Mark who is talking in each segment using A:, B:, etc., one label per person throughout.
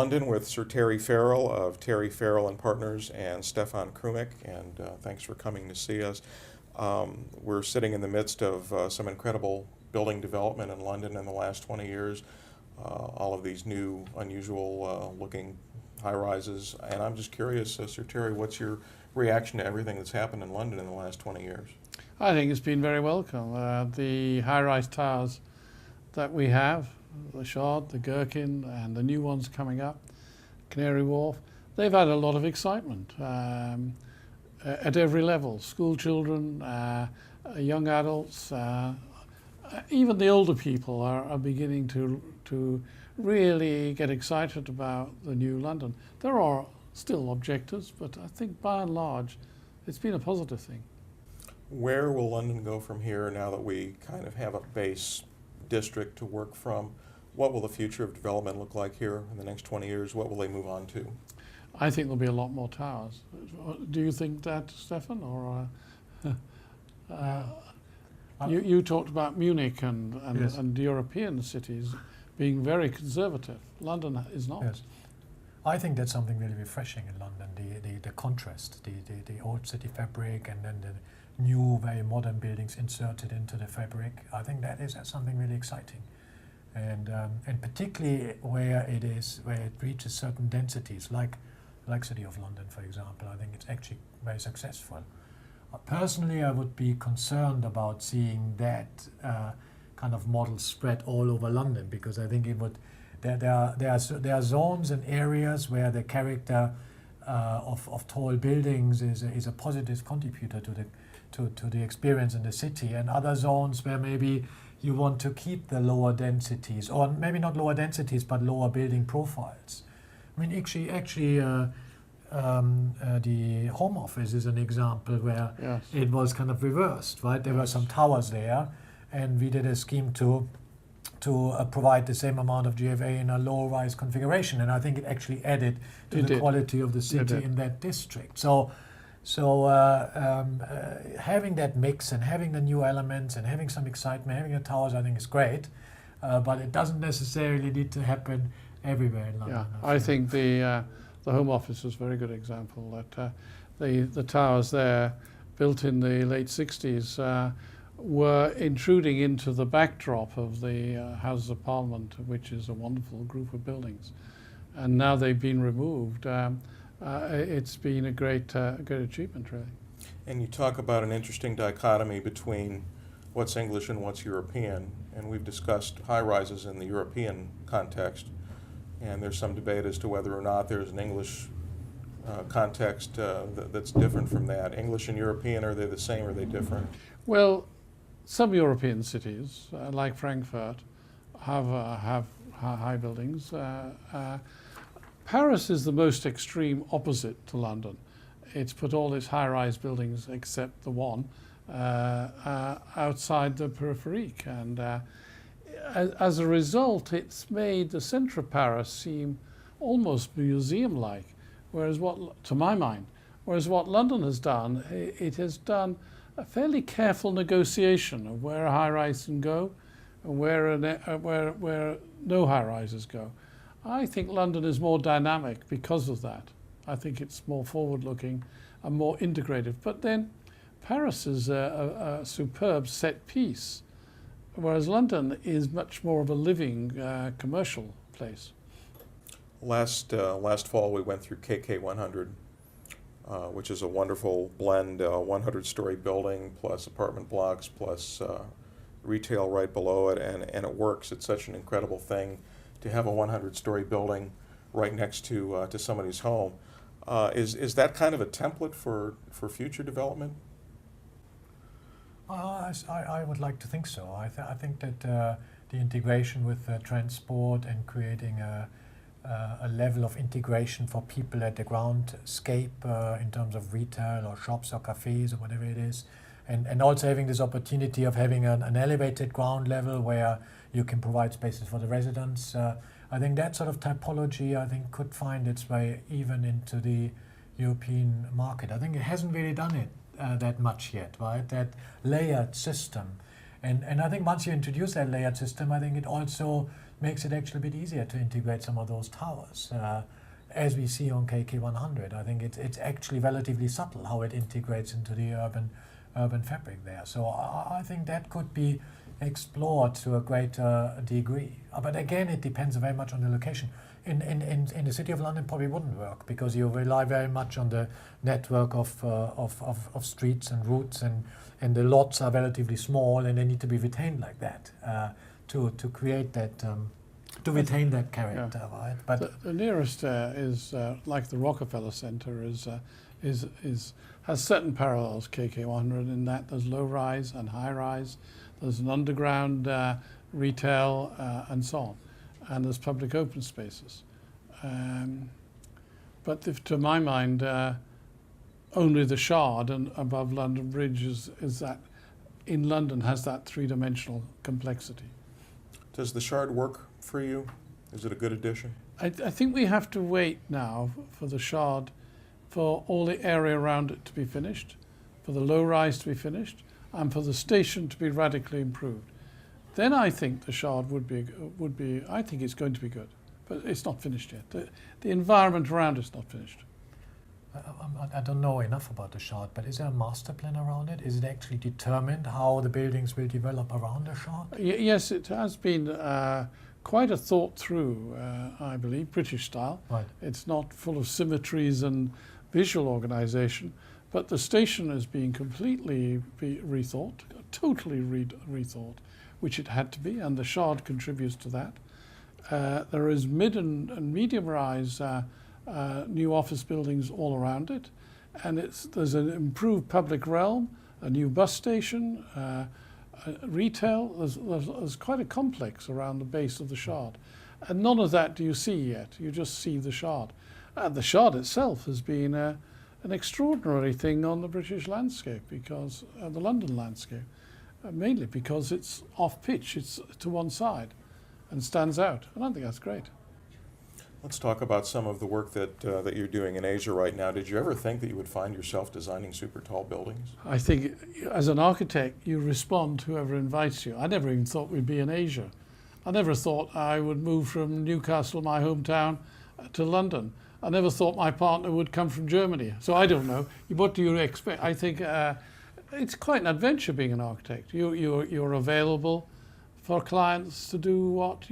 A: London with Sir Terry Farrell of Terry Farrell and Partners and Stephan Krummeck, and thanks for coming to see us. We're sitting in the midst of some incredible building development in London in the last 20 years. All of these new, unusual looking high-rises, and I'm just curious, Sir Terry, what's your reaction to everything that's happened in London in the last 20 years?
B: I think it's been very welcome. The high-rise towers that we have, the Shard, the Gherkin, and the new ones coming up, Canary Wharf, they've had a lot of excitement at every level. School children, young adults, even the older people are beginning to really get excited about the new London. There are still objectors, but I think by and large it's been a positive thing.
A: Where will London go from here now that we kind of have a base district to work from? What will the future of development look like here in the next 20 years? What will they move on to?
B: I think there'll be a lot more towers. Do you think that, Stephan? Or you talked about Munich and
C: yes.
B: and European cities being very conservative. London is not.
C: Yes. I think that's something really refreshing in London, the contrast, the old city fabric and then the new, very modern buildings inserted into the fabric. I think that is something really exciting. And particularly where it reaches certain densities, like City of London, for example, I think it's actually very successful. Personally, I would be concerned about seeing that kind of model spread all over London, because I think it would. There are zones and areas where the character of tall buildings is a positive contributor to the experience in the city, and other zones where maybe you want to keep the lower densities, or maybe not lower densities, but lower building profiles. I mean, actually, the Home Office is an example where
B: Yes.
C: it was kind of reversed, right? There were some towers there, and we did a scheme to provide the same amount of GFA in a low-rise configuration, and I think it actually added to the quality of the city in that district. So having that mix and having the new elements and having some excitement, having the towers, I think is great, but it doesn't necessarily need to happen everywhere in London.
B: Yeah, I think the Home Office is a very good example. That the towers there, built in the late 60s, were intruding into the backdrop of the Houses of Parliament, which is a wonderful group of buildings, and now they've been removed. It's been a great achievement, really.
A: And you talk about an interesting dichotomy between what's English and what's European, and we've discussed high-rises in the European context, and there's some debate as to whether or not there's an English context that's different from that. English and European, are they the same or are they different?
B: Well, some European cities, like Frankfurt, have high buildings. Paris is the most extreme opposite to London. It's put all its high-rise buildings, except the one, outside the peripherique, and as a result, it's made the centre of Paris seem almost museum-like. Whereas to my mind, what London has done, it has done a fairly careful negotiation of where a high-rise can go and where no high-rises go. I think London is more dynamic because of that. I think it's more forward-looking and more integrated. But then Paris is a superb set piece, whereas London is much more of a living commercial place.
A: Last fall we went through KK 100, which is a wonderful blend, 100-story building plus apartment blocks plus retail right below it, and it works. It's such an incredible thing to have a 100-story building right next to somebody's home. Is that kind of a template for future development?
C: I would like to think so. I think that the integration with transport and creating a level of integration for people at the groundscape in terms of retail or shops or cafes or whatever it is, and also having this opportunity of having an elevated ground level where you can provide spaces for the residents. I think that sort of typology, I think, could find its way even into the European market. I think it hasn't really done it that much yet, right? That layered system. And I think once you introduce that layered system, I think it also makes it actually a bit easier to integrate some of those towers. As we see on KK100, I think it's actually relatively subtle how it integrates into the urban fabric there. So I think that could be explored to a greater degree. But again, it depends very much on the location. In the City of London probably wouldn't work because you rely very much on the network of streets and routes, and the lots are relatively small and they need to be retained like that to create that, to retain that character, right? But
B: the nearest is like the Rockefeller Center has certain parallels KK100 in that there's low rise and high rise, there's an underground retail and so on, and there's public open spaces. But to my mind, only the Shard and above London Bridge is that in London has that three-dimensional complexity.
A: Does the Shard work for you? Is it a good addition?
B: I think we have to wait now for the Shard, for all the area around it to be finished, for the low rise to be finished, and for the station to be radically improved. Then I think the Shard would be. I think it's going to be good, but it's not finished yet. The environment around it's not finished.
C: I don't know enough about the Shard, but is there a master plan around it? Is it actually determined how the buildings will develop around the Shard?
B: Yes, it has been quite a thought through, I believe, British style.
C: Right.
B: It's not full of symmetries and visual organisation, but the station is being completely rethought, totally rethought, which it had to be, and the Shard contributes to that. There is mid and medium rise new office buildings all around it, and there's an improved public realm, a new bus station, retail. There's quite a complex around the base of the Shard, and none of that do you see yet. You just see the Shard. The Shard itself has been an extraordinary thing on the British landscape, because the London landscape, mainly because it's off pitch, it's to one side, and stands out, and I think that's great.
A: Let's talk about some of the work that you're doing in Asia right now. Did you ever think that you would find yourself designing super tall buildings?
B: I think as an architect, you respond to whoever invites you. I never even thought we'd be in Asia. I never thought I would move from Newcastle, my hometown, to London. I never thought my partner would come from Germany. So I don't know. What do you expect? I think it's quite an adventure being an architect. You're available for clients to do what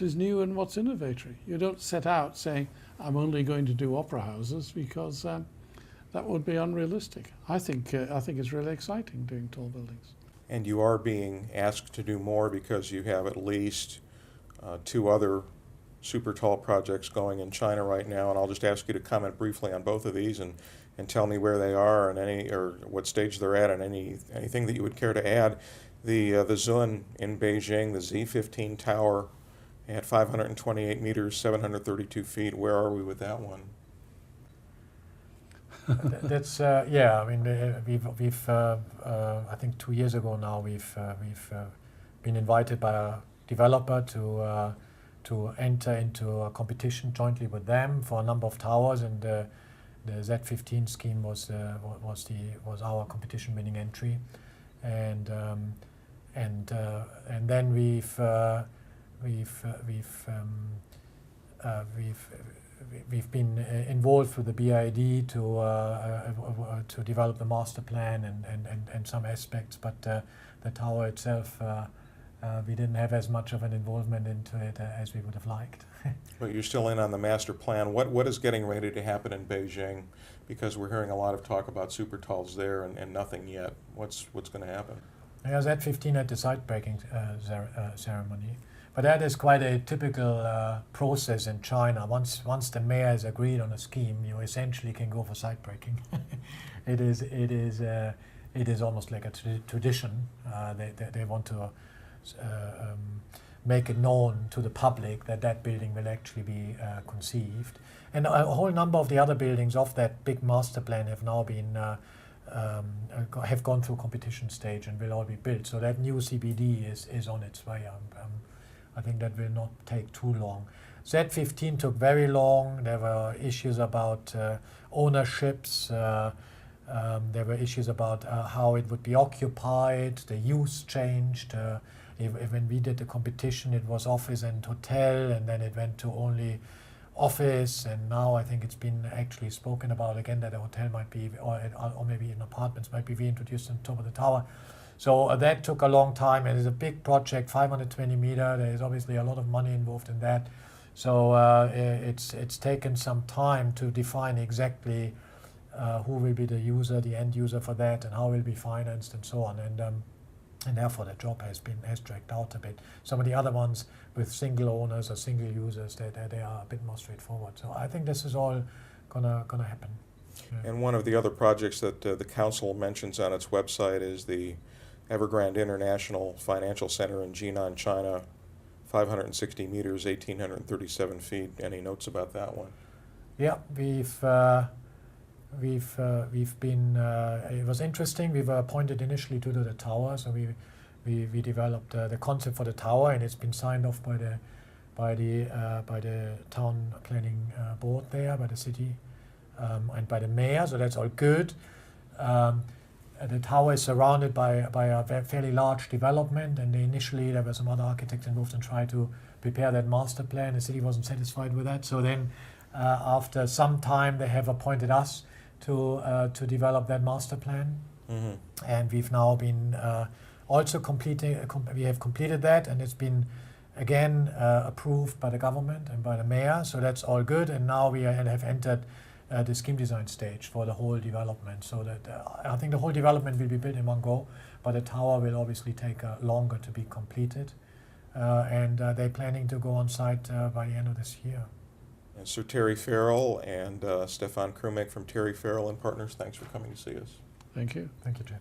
B: is new and what's innovatory. You don't set out saying, I'm only going to do opera houses, because that would be unrealistic. I think it's really exciting doing tall buildings.
A: And you are being asked to do more because you have at least 2 other super tall projects going in China right now, and I'll just ask you to comment briefly on both of these and tell me where they are and or what stage they're at, and anything that you would care to add. The Zun in Beijing, the Z15 tower at 528 meters, 732 feet. Where are we with that one?
C: That's yeah. I mean, we've I think 2 years ago now we've been invited by a developer to enter into a competition jointly with them for a number of towers, and the Z15 scheme was our competition winning entry, and then we've been involved with the BID to develop the master plan and some aspects, but the tower itself, we didn't have as much of an involvement into it as we would have liked.
A: But you're still in on the master plan. What is getting ready to happen in Beijing? Because we're hearing a lot of talk about super talls there and nothing yet. What's going to happen?
C: Yeah, Z15 at the site breaking ceremony. But that is quite a typical process in China. Once the mayor has agreed on a scheme, you essentially can go for site breaking. It is almost like a tradition. They want to make it known to the public that building will actually be conceived. And a whole number of the other buildings of that big master plan have now been have gone through competition stage and will all be built. So that new CBD is on its way. I think that will not take too long. Z15 took very long. There were issues about ownerships. There were issues about how it would be occupied. The use changed. if when we did the competition, it was office and hotel, and then it went to only office, and now I think it's been actually spoken about again that a hotel might be, or maybe in apartments might be reintroduced on top of the tower. So that took a long time, and it's a big project, 520 meter. There is obviously a lot of money involved in that. So it's taken some time to define exactly who will be the user, the end user for that, and how it will be financed, and so on. And therefore the job has dragged out a bit. Some of the other ones with single owners or single users, they are a bit more straightforward. So I think this is all gonna happen. Yeah.
A: And one of the other projects that the council mentions on its website is the Evergrande International Financial Center in Jinan, China, 560 meters, 1,837 feet. Any notes about that one?
C: Yeah, we've been. It was interesting. We were appointed initially to do the tower, so we developed the concept for the tower, and it's been signed off by the town planning board there, by the city, and by the mayor. So that's all good. The tower is surrounded by a fairly large development, and initially there were some other architects involved and tried to prepare that master plan. The city wasn't satisfied with that, so then after some time they have appointed us to develop that master plan, and we've now been also we have completed that, and it's been again approved by the government and by the mayor, so that's all good, and now we have entered the scheme design stage for the whole development, so that I think the whole development will be built in one go, but the tower will obviously take longer to be completed, and they're planning to go on site by the end of this year.
A: And Sir Terry Farrell and Stephan Krummeck from Terry Farrell and Partners, thanks for coming to see us.
B: Thank you.
C: Thank you, Jeff.